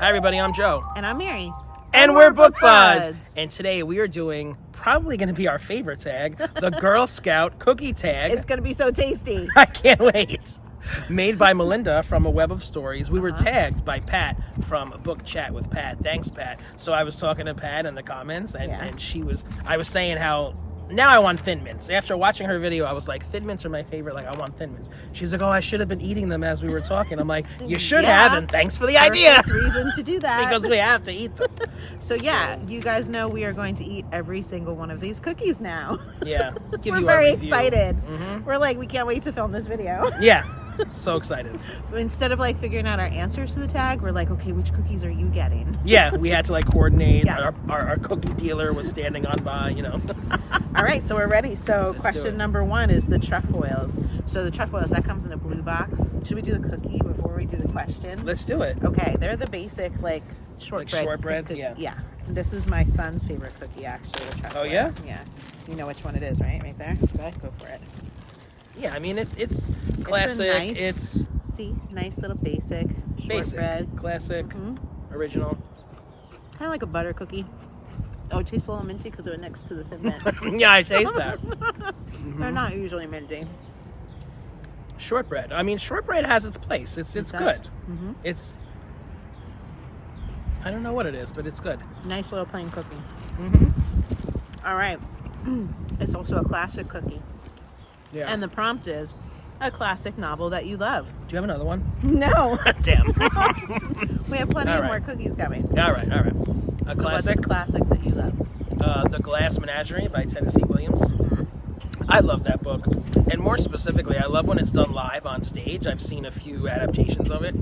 Hi everybody, I'm Joe. And I'm Mary. And we're Book Buds. And today we are doing probably going to be our favorite tag, the Girl Scout Cookie Tag. It's going to be so tasty. I can't wait. Made by Melinda from A Web of Stories. We were tagged by Pat from Book Chat with Pat. Thanks, Pat. So I was talking to Pat in the comments, and I was saying how now I want Thin Mints. After watching her video, I was like, Thin Mints are my favorite. Like, I want Thin Mints. She's like, oh, I should have been eating them as we were talking. I'm like, you should have, and thanks for the idea. Reason to do that. Because we have to eat them. So yeah, you guys know we are going to eat every single one of these cookies now. Yeah. We're very excited. We're like, we can't wait to film this video. Yeah. So excited. Instead of like figuring out our answers to the tag, we're like, okay, which cookies are you getting? Yeah, we had to like coordinate. Yes. Our cookie dealer was standing on by, you know. All right, so we're ready. So question number 1 is the trefoils. So the trefoils, that comes in a blue box. Should we do the cookie before we do the question? Let's do it. Okay, they're the basic like shortbread. Cookie. Yeah. This is my son's favorite cookie, actually. The trefoil. Oh yeah? Yeah. You know which one it is, right? Right there. This guy. Go for it. Yeah, I mean it's classic. It's nice little basic shortbread. Classic, original. Kind of like a butter cookie. Oh, it tastes a little minty because we're next to the Thin Mint. Yeah, I taste that. They're not usually minty. Shortbread. I mean, shortbread has its place. It's good. It's, I don't know what it is, but it's good. Nice little plain cookie. All right. It's also a classic cookie. Yeah. And the prompt is a classic novel that you love. Do you have another one? No. Damn. We have plenty of more cookies coming. All right. A so classic. What's a classic that you love? The Glass Menagerie by Tennessee Williams. I love that book. And more specifically, I love when it's done live on stage. I've seen a few adaptations of it.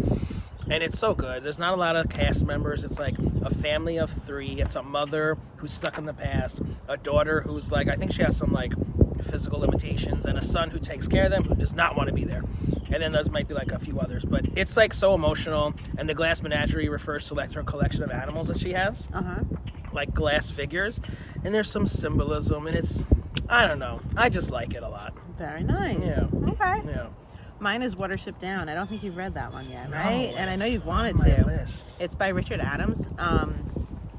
And it's so good. There's not a lot of cast members. It's like a family of 3. It's a mother who's stuck in the past, a daughter who's like, I think she has some like physical limitations, and a son who takes care of them who does not want to be there. And then there might be like a few others. But it's like so emotional. And the Glass Menagerie refers to like her collection of animals that she has. Like glass figures. And there's some symbolism. And it's, I don't know. I just like it a lot. Very nice. Yeah. Okay. Yeah. Mine is Watership Down. I don't think you've read that one yet, No, right? And I know you've wanted on my to. list. It's by Richard Adams. I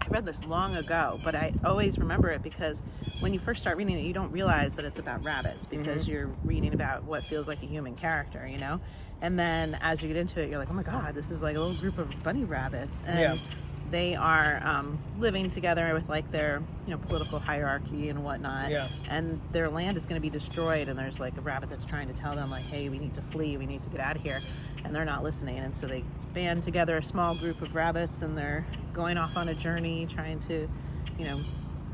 read this long ago, but I always remember it because when you first start reading it, you don't realize that it's about rabbits because you're reading about what feels like a human character, you know? And then as you get into it, you're like, oh my God, this is like a little group of bunny rabbits. And they are living together with like their, political hierarchy and whatnot. Yeah. And their land is going to be destroyed. And there's like a rabbit that's trying to tell them like, hey, we need to flee. We need to get out of here. And they're not listening. And so they band together a small group of rabbits and they're going off on a journey trying to,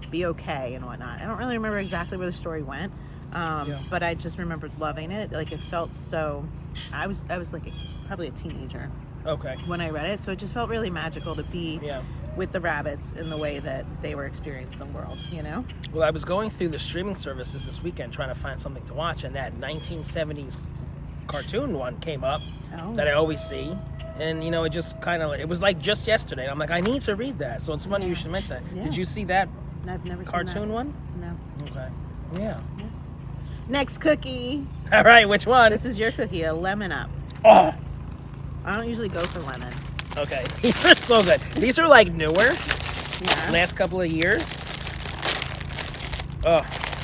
be okay and whatnot. I don't really remember exactly where the story went. But I just remembered loving it. Like it felt so, I was like probably a teenager. Okay. When I read it, so it just felt really magical to be with the rabbits in the way that they were experiencing the world, Well, I was going through the streaming services this weekend trying to find something to watch, and that 1970s cartoon one came up that I always see. And, it just kind of, it was like just yesterday. I'm like, I need to read that. So it's funny you should mention that. Yeah. Did you see that I've never cartoon seen that. one? No. Okay. Yeah. Next cookie. All right, which one? This is your cookie, a lemon up. Oh, I don't usually go for lemon. okay. These are so good. These are like newer, Yeah. last couple of years. Oh,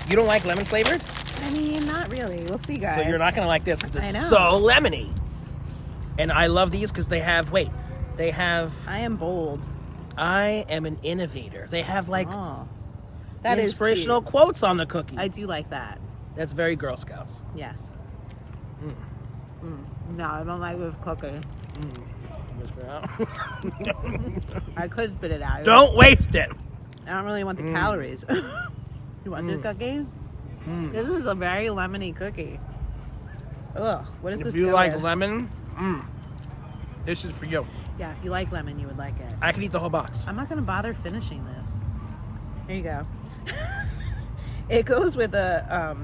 you don't like lemon flavored? I mean, not really. We'll see, guys. So you're not going to like this because I it's know. so lemony. And I love these because they have, I am bold. I am an innovator. They have like That is inspirational cute. quotes on the cookie. I do like that. That's very Girl Scouts. Yes. No, I don't like this cookie. Whisper out. I could spit it out. Don't waste it. I don't really want the calories. You want this cookie? This is a very lemony cookie. Ugh, what is this? If you like lemon, this is for you. Yeah, if you like lemon, you would like it. I could eat the whole box. I'm not going to bother finishing this. Here you go. It goes with a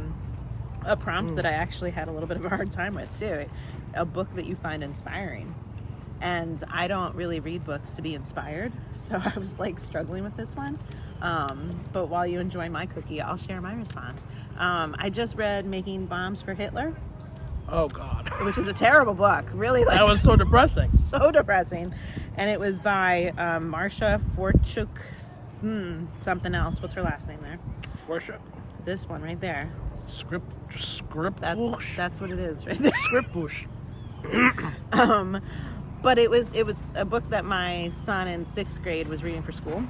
prompt that I actually had a little bit of a hard time with too. A book that you find inspiring. And I don't really read books to be inspired, so I was like struggling with this one. But while you enjoy my cookie, I'll share my response. I just read Making Bombs for Hitler. Oh, God. which is a terrible book. Really, like, That was so depressing. so depressing. And it was by Marsha Forchuk, something else. What's her last name there? Forsha. This one right there. Script That's what it is right there. Script bush. But it was a book that my son in 6th grade was reading for school.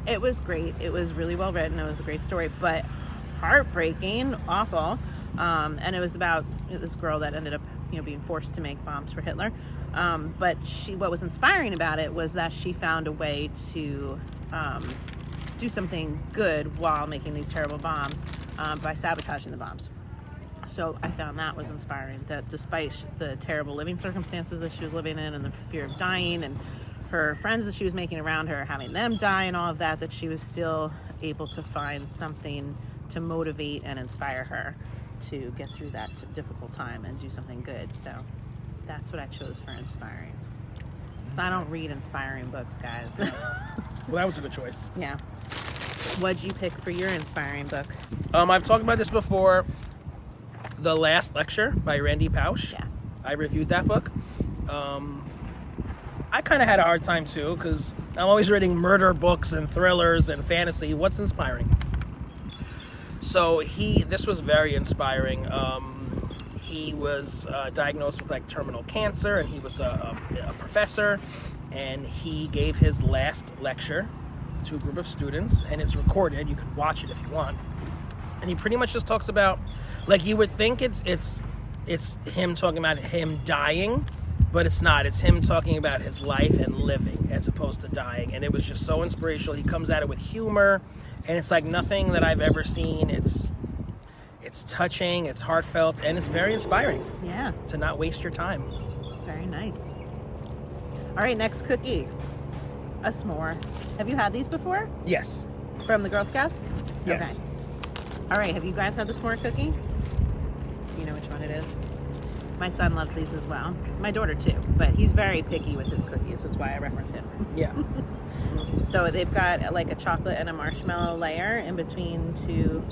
It was great. It was really well written. It was a great story, but heartbreaking, awful. And it was about this girl that ended up, being forced to make bombs for Hitler. But what was inspiring about it was that she found a way to do something good while making these terrible bombs by sabotaging the bombs. So I found that was inspiring, that despite the terrible living circumstances that she was living in and the fear of dying and her friends that she was making around her, having them die and all of that, that she was still able to find something to motivate and inspire her to get through that difficult time and do something good. So that's what I chose for inspiring. Because I don't read inspiring books, guys. Well, that was a good choice. Yeah. What'd you pick for your inspiring book? I've talked about this before. The Last Lecture by Randy Pausch. Yeah. I reviewed that book. I kind of had a hard time too, because I'm always reading murder books and thrillers and fantasy. What's inspiring? So this was very inspiring. He was diagnosed with like terminal cancer, and he was a professor, and he gave his last lecture to a group of students, and it's recorded. You can watch it if you want. And he pretty much just talks about, like, you would think it's him talking about him dying, but it's not. It's him talking about his life and living as opposed to dying. And it was just so inspirational. He comes at it with humor, and it's like nothing that I've ever seen. It's touching, it's heartfelt, and it's very inspiring. Yeah. To not waste your time. Very nice. All right, next cookie. A s'more. Have you had these before? Yes. From the Girl Scouts? Yes. Okay. All right, have you guys had the s'more cookie? You know which one it is? My son loves these as well. My daughter too, but he's very picky with his cookies. That's why I reference him. Yeah. So they've got like a chocolate and a marshmallow layer in between two,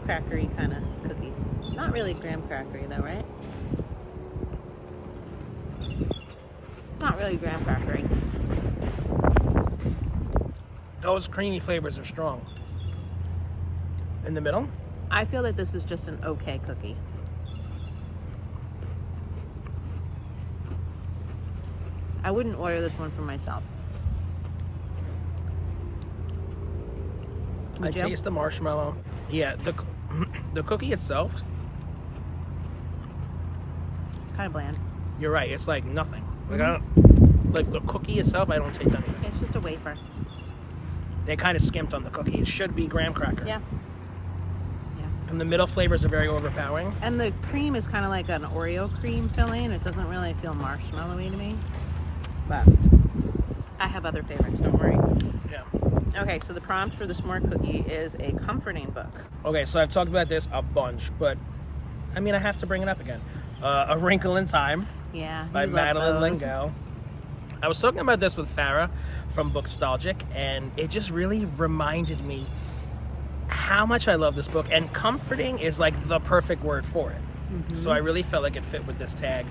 crackery kind of cookies. Not really graham crackery though, right? Not really graham crackery. Those creamy flavors are strong. In the middle? I feel that this is just an okay cookie. I wouldn't order this one for myself. I taste the marshmallow. Yeah, the cookie itself. Kind of bland. You're right. It's like nothing. Like Mm-hmm. like the cookie itself. I don't taste anything. It's just a wafer. They kind of skimped on the cookie. It should be graham cracker. Yeah. And the middle flavors are very overpowering. And the cream is kind of like an Oreo cream filling. It doesn't really feel marshmallowy to me. But I have other favorites, don't worry. Yeah. Okay, so the prompt for the s'more cookie is a comforting book. Okay, so I've talked about this a bunch, but I mean, I have to bring it up again. A Wrinkle in Time. Yeah. By Madeline L'Engle. I was talking about this with Farah from Bookstalgic, and it just really reminded me how much I love this book, and comforting is like the perfect word for it. Mm-hmm. So I really felt like it fit with this tag.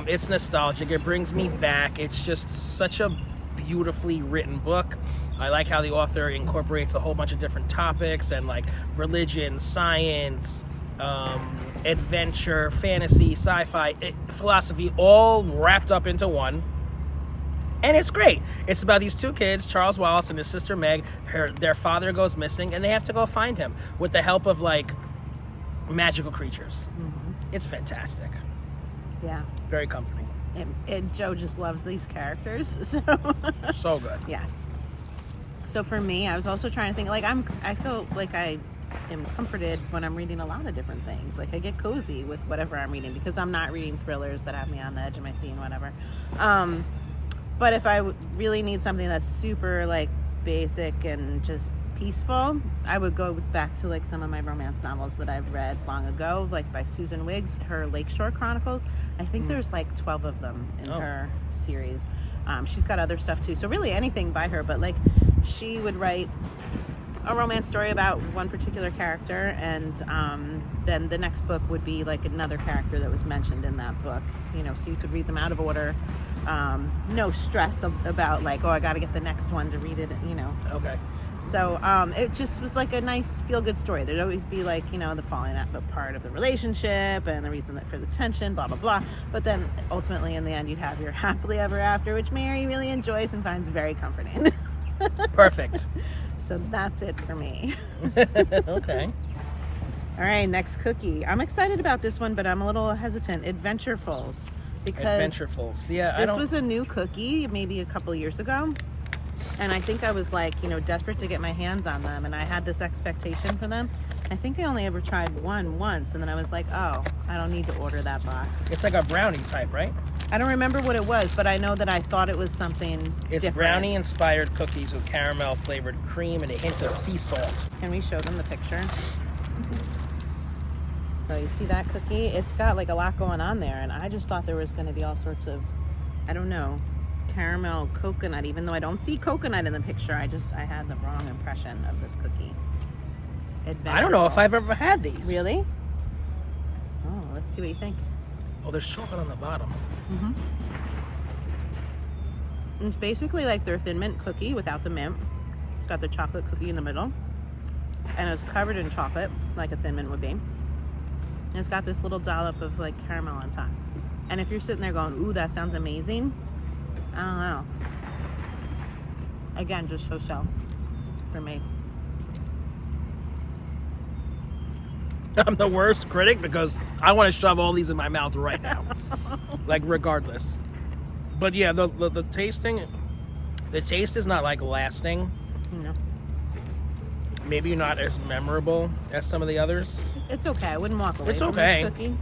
It's nostalgic. It brings me back. It's just such a beautifully written book. I like how the author incorporates a whole bunch of different topics and like religion, science, adventure, fantasy, sci-fi, philosophy, all wrapped up into one. And it's great. It's about these two kids, Charles Wallace and his sister Meg. Their father goes missing, and they have to go find him with the help of like magical creatures. Mm-hmm. It's fantastic. Yeah. Very comforting. And Joe just loves these characters. So good. Yes. So for me, I was also trying to think, like, I feel like I am comforted when I'm reading a lot of different things. Like, I get cozy with whatever I'm reading because I'm not reading thrillers that have me on the edge of my seat, whatever. But if I really need something that's super, like, basic and just peaceful, I would go back to, like, some of my romance novels that I've read long ago, like by Susan Wiggs, her Lakeshore Chronicles. I think there's, like, 12 of them in her series. She's got other stuff, too. So really anything by her, but, like, she would write a romance story about one particular character, and then the next book would be like another character that was mentioned in that book, so you could read them out of order. No stress about like, oh, I got to get the next one to read it, Okay. So it just was like a nice feel-good story. There'd always be like, the falling out part of the relationship and the reason for the tension, blah, blah, blah. But then ultimately in the end, you'd have your happily ever after, which Mary really enjoys and finds very comforting. Perfect. So that's it for me. Okay. All right, next cookie. I'm excited about this one, but I'm a little hesitant. Adventurfuls. Because Adventurfuls. Yeah, this was a new cookie maybe a couple years ago. And I think I was like, desperate to get my hands on them. And I had this expectation for them. I think I only ever tried one once. And then I was like, oh, I don't need to order that box. It's like a brownie type, right? I don't remember what it was, but I know that I thought it was something It's different. brownie-inspired cookies with caramel-flavored cream and a hint of sea salt. Can we show them the picture? So you see that cookie? It's got like a lot going on there. And I just thought there was going to be all sorts of, I don't know, caramel coconut, even though I don't see coconut in the picture. I had the wrong impression of this cookie. I don't know if I've ever had these. Really? Oh, let's see what you think. Oh, there's chocolate on the bottom. Mm-hmm. It's basically like their Thin Mint cookie without the mint. It's got the chocolate cookie in the middle, and it's covered in chocolate like a Thin Mint would be. And it's got this little dollop of like caramel on top. And if you're sitting there going, ooh, that sounds amazing, I don't know. Again, just so for me. I'm the worst critic because I want to shove all these in my mouth right now. Like, regardless. But yeah, the tasting, the taste is not like lasting. No. Maybe not as memorable as some of the others. It's okay. I wouldn't walk away It's from okay. this cookie.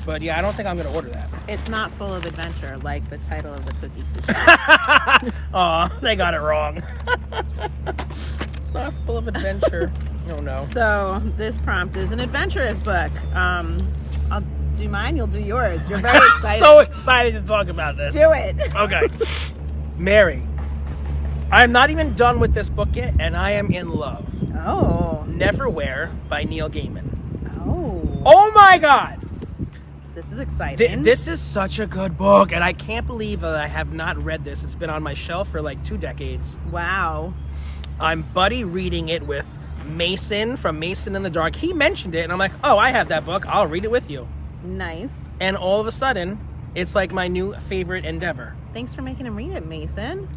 But yeah, I don't think I'm going to order that. it's not full of adventure like the title of the cookie suggests. Aw, they got it wrong. It's not full of adventure. Oh no. So this prompt is an adventurous book. I'll do mine, you'll do yours. You're very excited. So excited to talk about this. Do it. Okay. Mary, I'm not even done with this book yet, and I am in love. Oh. Neverwhere by Neil Gaiman. Oh. Oh my God! This is exciting. This is such a good book, and I can't believe that I have not read this. It's been on my shelf for like 2 decades. Wow. I'm buddy reading it with Mason from Mason in the Dark. He mentioned it, and I'm like, oh, I have that book. I'll read it with you. Nice. And all of a sudden, it's like my new favorite endeavor. Thanks for making him read it, Mason.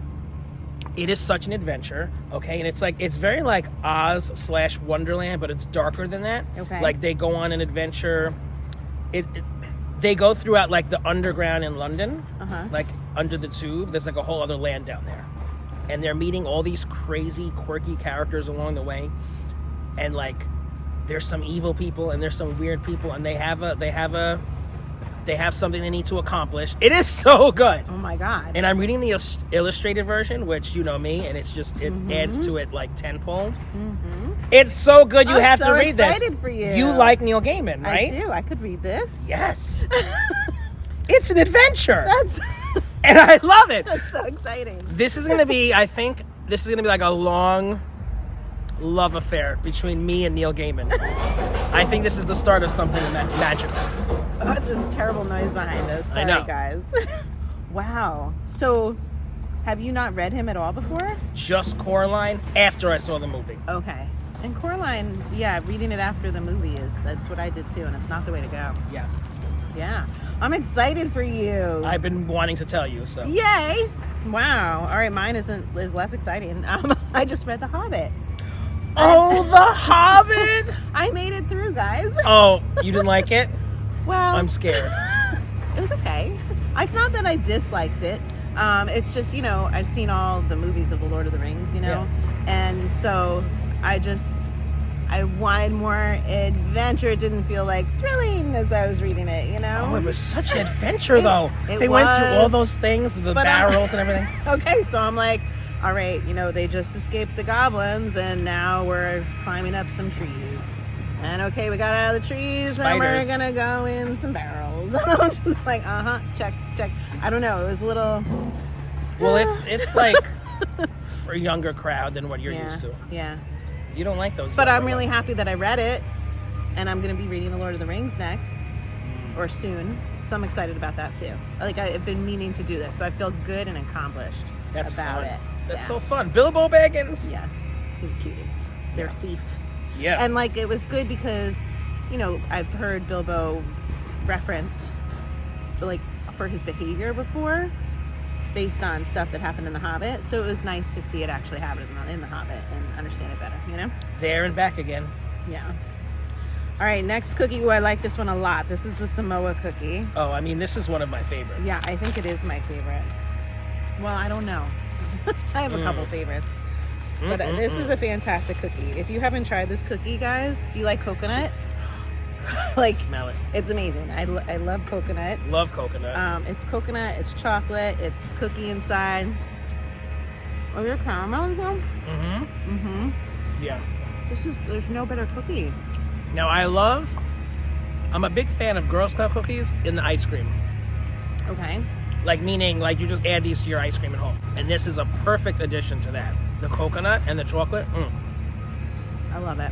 It is such an adventure, okay? And it's very like Oz/Wonderland, but it's darker than that. Okay. Like they go on an adventure. They go throughout like the underground in London, like under the tube. There's like a whole other land down there, and they're meeting all these crazy, quirky characters along the way, and like there's some evil people and there's some weird people, and they have something they need to accomplish. It is so good. Oh my God. And I'm reading the illustrated version, which you know me, and it's just, it adds to it like tenfold. It's so good, you have to read this. I'm so excited for you. You like Neil Gaiman, right? I do. I could read this. Yes. It's an adventure. That's And I love it. that's so exciting. This is going to be, I think, this is going to be like a long love affair between me and Neil Gaiman. I think this is the start of something magical. This terrible noise behind us. Sorry, I know. guys. Wow. So, have you not read him at all before? Just Coraline after I saw the movie. Okay. And Coraline, yeah, reading it after the movie that's what I did too, and it's not the way to go. Yeah. Yeah. I'm excited for you. I've been wanting to tell you, so. Yay! Wow. All right, mine is less exciting. I just read The Hobbit. Oh, The Hobbit! I made it through, guys. Oh, you didn't like it? Well, I'm scared. It was okay. It's not that I disliked it. It's just, I've seen all the movies of The Lord of the Rings, Yeah. And so I wanted more adventure. It didn't feel like thrilling as I was reading it, Oh, it was such an adventure, though. it They went through was. all those things, the barrels and everything. Okay, so I'm like, all right, they just escaped the goblins, and now we're climbing up some trees. And okay, we got out of the trees, and we're Spiders. gonna go in some barrels. And I'm just like, check. I don't know. It was a little. Well, it's like for a younger crowd than what you're used to. Yeah. You don't like those. But I'm younger really ones. happy that I read it, and I'm going to be reading The Lord of the Rings next, or soon. So I'm excited about that too. Like, I've been meaning to do this, so I feel good and accomplished That's about fun. it. That's so fun. Bilbo Baggins. Yes, he's a cutie. They're thief. Yeah. And like, it was good because, you know, I've heard Bilbo referenced, like, for his behavior before, based on stuff that happened in The Hobbit. So it was nice to see it actually happen in The Hobbit and understand it better, you know? There and back again. Yeah. All right, next cookie. Ooh, I like this one a lot. This is the Samoa cookie. Oh, I mean, this is one of my favorites. Yeah, I think it is my favorite. Well, I don't know. I have a couple favorites. But this is a fantastic cookie. If you haven't tried this cookie, guys, do you like coconut? Like, smell it. It's amazing. I love coconut. Love coconut. It's coconut, it's chocolate, it's cookie inside. Oh, your caramel as well? Yeah. There's no better cookie. Now, I'm a big fan of Girl Scout cookies in the ice cream. Okay. Like, meaning, like, you just add these to your ice cream at home. And this is a perfect addition to that. The coconut and the chocolate. I love it.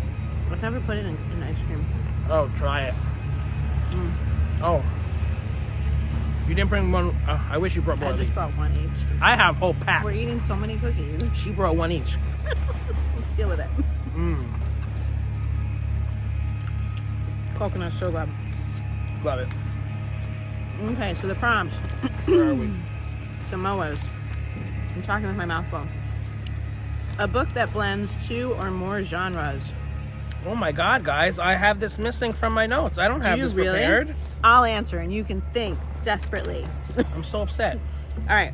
I've never put it in ice cream. Oh, try it. Oh. You didn't bring one. I wish you brought more. I just brought one each. I have whole packs. We're eating so many cookies. She brought one each. Let's deal with it. Coconut's so good. Love it. Okay, so the prompt. Where are we? Samoas. I'm talking with my mouth full. A book that blends 2 or more genres. Oh my God, guys. I have this missing from my notes. I don't have you this really? prepared. I'll answer and you can think desperately. I'm so upset. All right.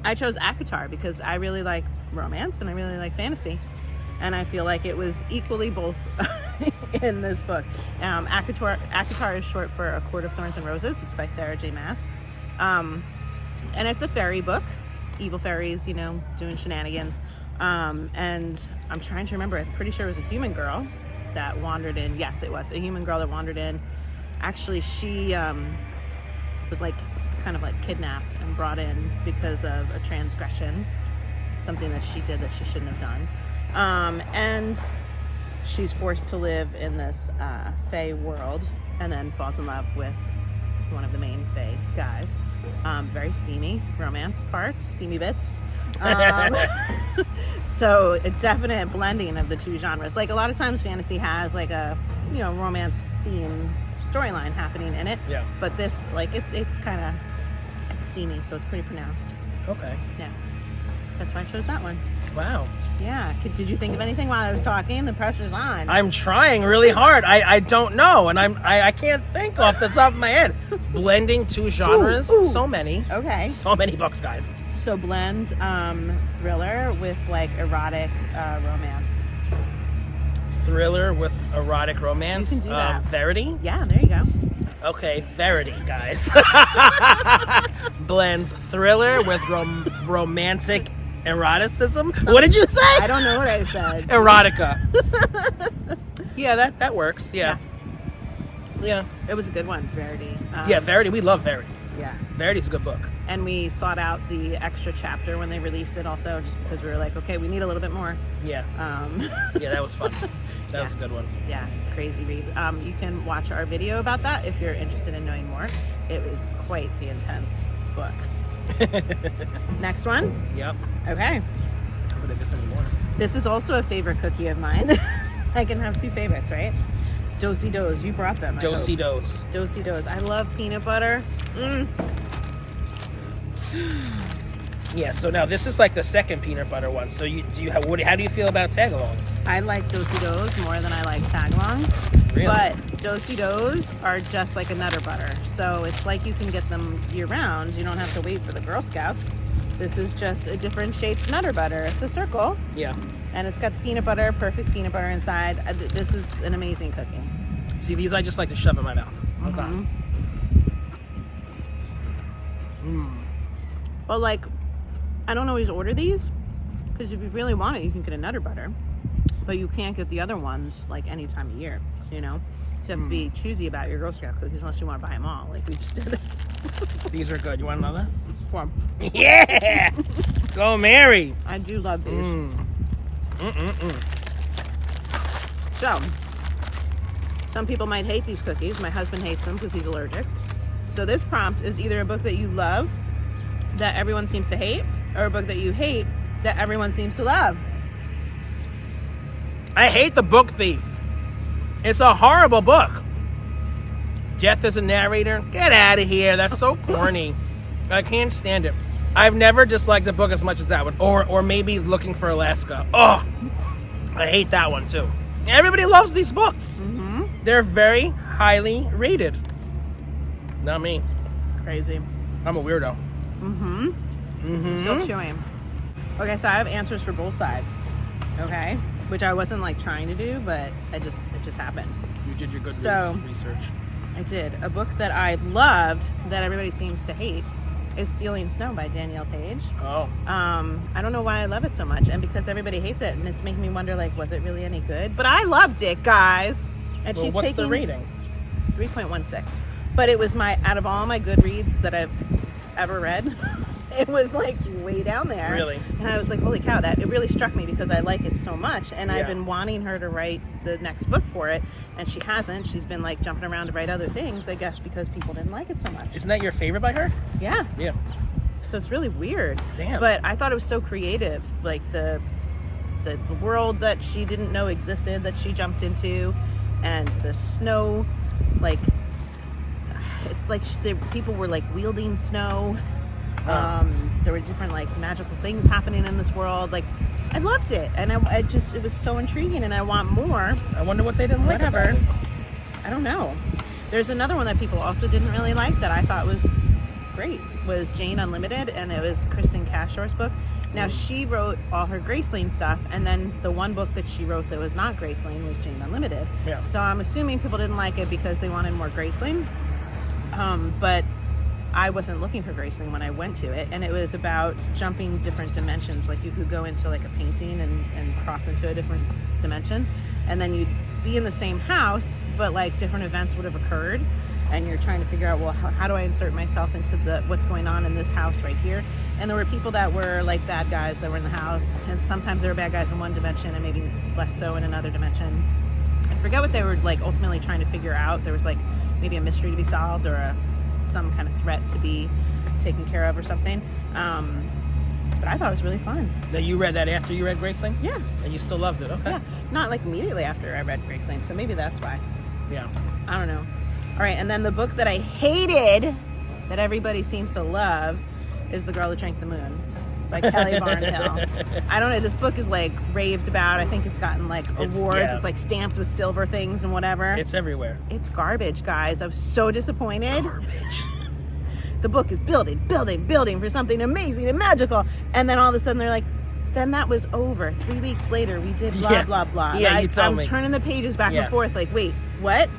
I chose ACOTAR because I really like romance and I really like fantasy. And I feel like it was equally both in this book. ACOTAR is short for A Court of Thorns and Roses. It's by Sarah J. Maas. And it's a fairy book. Evil fairies, you know, doing shenanigans. And I'm trying to remember. I'm pretty sure it was a human girl that wandered in. Yes, it was a human girl that wandered in. Actually, she was like kind of like kidnapped and brought in because of a transgression, something that she did that she shouldn't have done. And she's forced to live in this fae world, and then falls in love with one of the main fae guys. Very steamy romance parts, steamy bits. So a definite blending of the 2 genres. Like, a lot of times fantasy has like a, you know, romance theme storyline happening in it. Yeah. But this, like, it's kind of, it's steamy, so it's pretty pronounced. Okay. Yeah. That's why I chose that one. Wow. Yeah. Did you think of anything while I was talking? The pressure's on. I'm trying really hard. I don't know, and I can't think off the top of my head. Blending 2 genres. Ooh. So many. Okay. So many books, guys. So blend thriller with like erotic romance. Thriller with erotic romance. You can do that. Verity. Yeah, there you go. Okay, Verity, guys. Blends thriller with romantic eroticism. What did you say? I don't know what I said. Erotica. Yeah, that works. Yeah. It was a good one, Verity. Yeah, Verity. We love Verity. Yeah. Verity's a good book. And we sought out the extra chapter when they released it also, just because we were like, okay, we need a little bit more. Yeah. Yeah, that was fun. That was a good one. Yeah, crazy read. You can watch our video about that if you're interested in knowing more. It was quite the intense book. Next one? Yep. Okay. How would I miss any more? This is also a favorite cookie of mine. I can have 2 favorites, right? Do-si-dos. You brought them. Do-si-dos. Do-si-dos. I love peanut butter. Yeah, so now this is like the second peanut butter one. So how do you feel about tagalongs? I like do-si-dos more than I like tagalongs. Really? But do-si-dos are just like a Nutter Butter. So it's like you can get them year-round. You don't have to wait for the Girl Scouts. This is just a different shaped Nutter Butter. It's a circle. Yeah. And it's got the peanut butter, perfect peanut butter inside. This is an amazing cookie. See, these I just like to shove in my mouth. Okay. Well, like, I don't always order these, because if you really want it, you can get a Nutter Butter. But you can't get the other ones, like, any time of year, you know? So you have to be choosy about your Girl Scout cookies unless you want to buy them all, like we just did. These are good. You want another? For 'em. Yeah! Go, Mary. I do love these. So, some people might hate these cookies. My husband hates them because he's allergic. So this prompt is either a book that you love that everyone seems to hate, or a book that you hate that everyone seems to love. I hate The Book Thief. It's a horrible book. Death is a narrator. Get out of here. That's so corny. I can't stand it. I've never disliked the book as much as that one. Or maybe Looking for Alaska. Oh, I hate that one too. Everybody loves these books. Mm-hmm. They're very highly rated. Not me. Crazy. I'm a weirdo. Mm-hmm. Mm-hmm. Still chewing. Okay, so I have answers for both sides. Okay? Which I wasn't like trying to do, but it just happened. You did your good research. I did. A book that I loved that everybody seems to hate is Stealing Snow by Danielle Page. Oh. I don't know why I love it so much, and because everybody hates it, and it's making me wonder, like, was it really any good? But I loved it, guys. And Well, she's what's taking the rating? 3.16. But it was out of all my Goodreads that I've ever read, it was like way down there. Really? And I was like, holy cow, it really struck me because I like it so much. And I've Yeah. been wanting her to write the next book for it, and she hasn't. She's been like jumping around to write other things, I guess, because people didn't like it so much. Isn't that your favorite by her? Yeah. Yeah. So it's really weird. Damn. But I thought it was so creative, like the world that she didn't know existed that she jumped into, and the snow, like it's like people were like wielding snow. There were different like magical things happening in this world. Like I loved it, and it was so intriguing, and I want more. I wonder what they didn't like about Whatever. it. I don't know. There's another one that people also didn't really like that I thought was great, was Jane Unlimited, and it was Kristen Cashor's book. Now she wrote all her Graceling stuff, and then the one book that she wrote that was not Graceling was Jane Unlimited. Yeah. So I'm assuming people didn't like it because they wanted more Graceling. But I wasn't looking for Graceling when I went to it, and it was about jumping different dimensions. Like you could go into like a painting and cross into a different dimension, and then you'd be in the same house, but like different events would have occurred, and you're trying to figure out, well, how do I insert myself into what's going on in this house right here? And there were people that were like bad guys that were in the house, and sometimes they were bad guys in one dimension and maybe less so in another dimension. I forget what they were like ultimately trying to figure out. There was like maybe a mystery to be solved, or some kind of threat to be taken care of or something. But I thought it was really fun. Now you read that after you read Graceling? Yeah. And you still loved it, okay. Yeah. Not like immediately after I read Graceling, so maybe that's why. Yeah. I don't know. All right, and then the book that I hated that everybody seems to love is The Girl Who Drank the Moon by Kelly Barnhill. I don't know, this book is like raved about. I think it's gotten like awards. Yeah. It's like stamped with silver things and whatever. It's everywhere. It's garbage, guys. I was so disappointed. Garbage. The book is building for something amazing and magical. And then all of a sudden they're like, then that was over. 3 weeks later, we did blah, Yeah. blah, blah. Yeah, you tell I'm me. turning the pages back Yeah. and forth like, wait, what?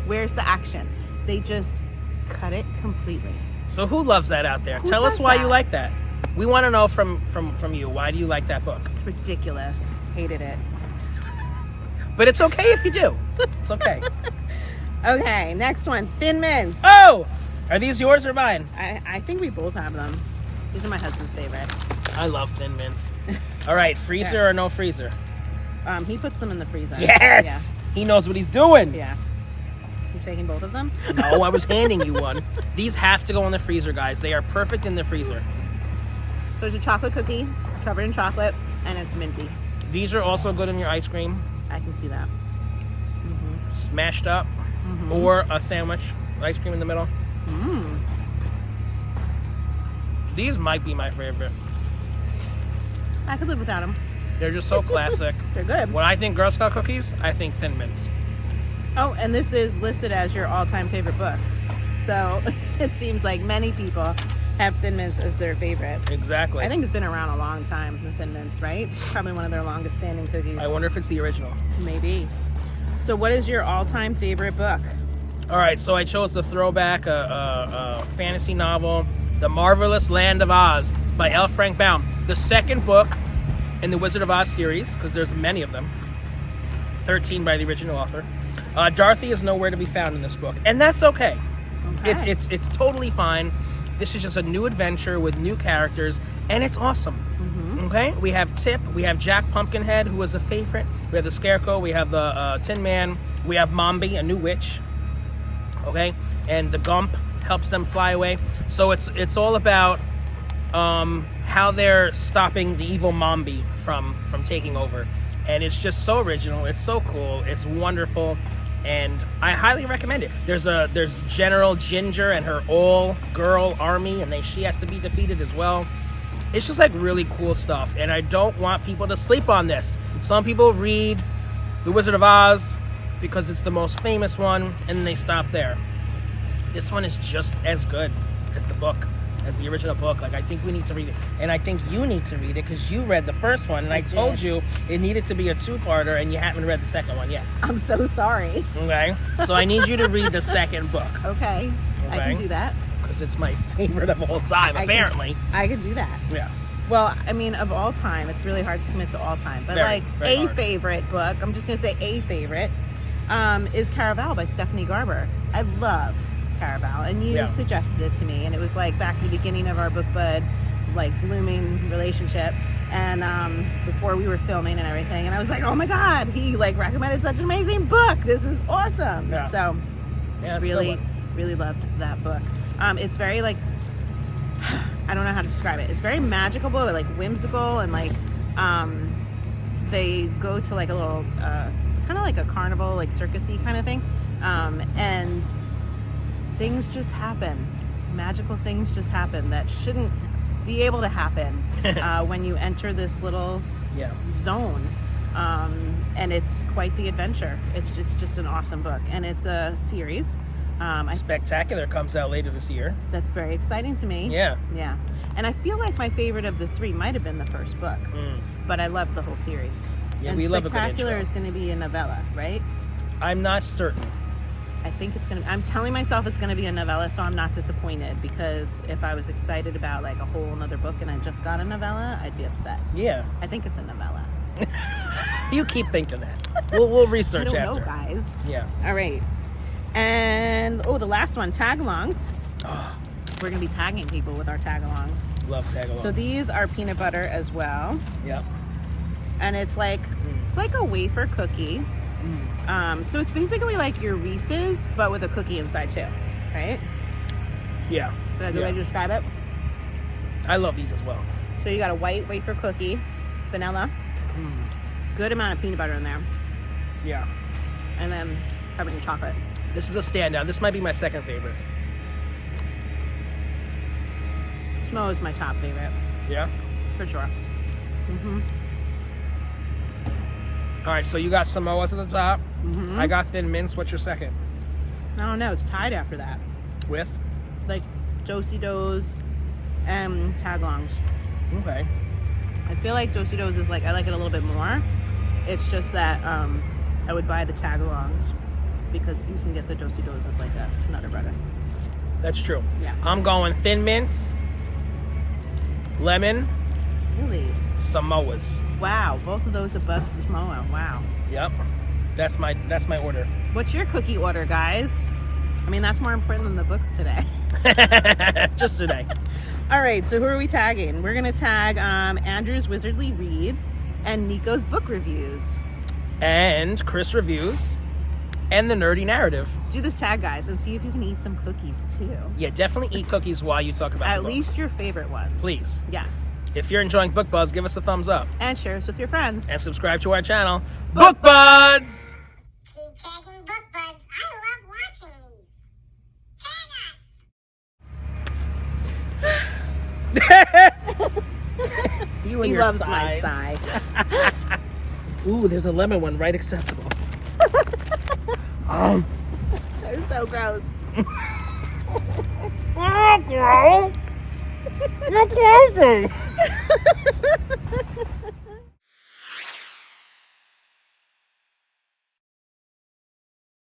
Where's the action? They just cut it completely. So who loves that out there? Who Tell us does why that? you like that. We want to know from you. Why do you like that book? It's ridiculous. Hated it. But it's okay if you do. It's okay. Okay, next one. Thin Mints. Oh! Are these yours or mine? I think we both have them. These are my husband's favorite. I love Thin Mints. All right, freezer Yeah. or no freezer? He puts them in the freezer. Yes! He knows what he's doing. Yeah. You taking both of them? No, I was handing you one. These have to go in the freezer, guys. They are perfect in the freezer. So it's a chocolate cookie covered in chocolate, and it's minty. These are also good in your ice cream, I can see that. smashed up, or a sandwich, ice cream in the middle. Mm. These might be my favorite. I could live without them. They're just so classic. They're good. When I think Girl Scout cookies, I think Thin Mints. Oh, and this is listed as your all-time favorite book. So it seems like many people have Thin Mints as their favorite. Exactly. I think it's been around a long time, the Thin Mints, right? Probably one of their longest standing cookies. I wonder if it's the original. Maybe. So what is your all-time favorite book? All right, so I chose the throwback, a fantasy novel, The Marvelous Land of Oz by L. Frank Baum. The second book in the Wizard of Oz series, because there's many of them. 13 by the original author. Dorothy is nowhere to be found in this book, and that's okay. Okay. It's totally fine. This is just a new adventure with new characters, and it's awesome. Okay, we have Tip, we have Jack Pumpkinhead, who was a favorite. We have the Scarecrow, we have the Tin Man, we have Mombi, a new witch. Okay, and the Gump helps them fly away. So it's all about how they're stopping the evil Mombi from taking over, and it's just so original. It's so cool. It's wonderful, and I highly recommend it. There's General Ginger and her all-girl army, and she has to be defeated as well. It's just like really cool stuff, and I don't want people to sleep on this. Some people read The Wizard of Oz because it's the most famous one, and they stop there. This one is just as good as the book, as the original book. Like, I think we need to read it, and I think you need to read it because you read the first one, and I told you it needed to be a two-parter, and you haven't read the second one yet. I'm so sorry. Okay, so I need you to read the second book. Okay, I can do that. Because it's my favorite of all time, apparently. I could do that. Yeah. Well, I mean, of all time, it's really hard to commit to all time. But Very hard. favorite book, I'm just going to say a favorite, is Caraval by Stephanie Garber. I love Caraval, and you suggested it to me, and it was like back in the beginning of our book bud, like blooming relationship, and before we were filming and everything, and I was like, oh my God, he like recommended such an amazing book. This is awesome. Yeah. So really loved that book. It's very like, I don't know how to describe it. It's very magical, but like whimsical, and like they go to like a little kind of like a carnival, like circusy kind of thing, and things just happen. Magical things just happen that shouldn't be able to happen when you enter this little zone. And it's quite the adventure. It's just an awesome book, and it's a series. Spectacular comes out later this year. That's very exciting to me. Yeah. Yeah. And I feel like my favorite of the three might have been the first book, but I loved the whole series. Yeah, and we love a good intro. Spectacular is going to be a novella, right? I'm not certain. I think it's going to, I'm telling myself it's going to be a novella, so I'm not disappointed, because if I was excited about like a whole nother book and I just got a novella, I'd be upset. Yeah. I think it's a novella. You keep thinking that. We'll research after. I don't know, guys. Yeah. All right. And, the last one, Tagalongs. Oh, We're going to be tagging people with our Tagalongs. love Tagalongs. So these are peanut butter as well. Yep. And it's like a wafer cookie. So it's basically like your Reese's, but with a cookie inside too, right? Yeah. Is that a good way to describe it? I love these as well. So you got a white wafer cookie, vanilla, good amount of peanut butter in there, Yeah. and then covered in chocolate. This is a standout. This might be my second favorite. Smo is my top favorite, Yeah. for sure. All right, so you got Samoas at the top. I got Thin Mints. What's your second? I don't know, it's tied after that. With? Like Do-si-dos and Tagalongs. Okay. I feel like Do-si-dos is like, I like it a little bit more. It's just that I would buy the Tagalongs because you can get the Do-si-dos as like a nutter butter. That's true. Yeah. I'm going Thin Mints, lemon, Really? Samoas. Wow, both of those above the Samoa. Wow. Yep. That's my order. What's your cookie order, guys? I mean, that's more important than the books today. Just today. All right, so who are we tagging? We're going to tag Andrew's Wizardly Reads and Nico's Book Reviews. And Chris Reviews. And the Nerdy Narrative. Do this tag, guys, and see if you can eat some cookies, too. Yeah, definitely eat cookies while you talk about At least your favorite ones. Please. Yes. If you're enjoying Book Buzz, give us a thumbs up. And share us with your friends. And subscribe to our channel, Book Buds! Keep tagging Book Buds. I love watching these. Tag us! You and He your loves size. my sigh. Ooh, there's a lemon one right accessible. They're so gross. Oh, girl! You're crazy!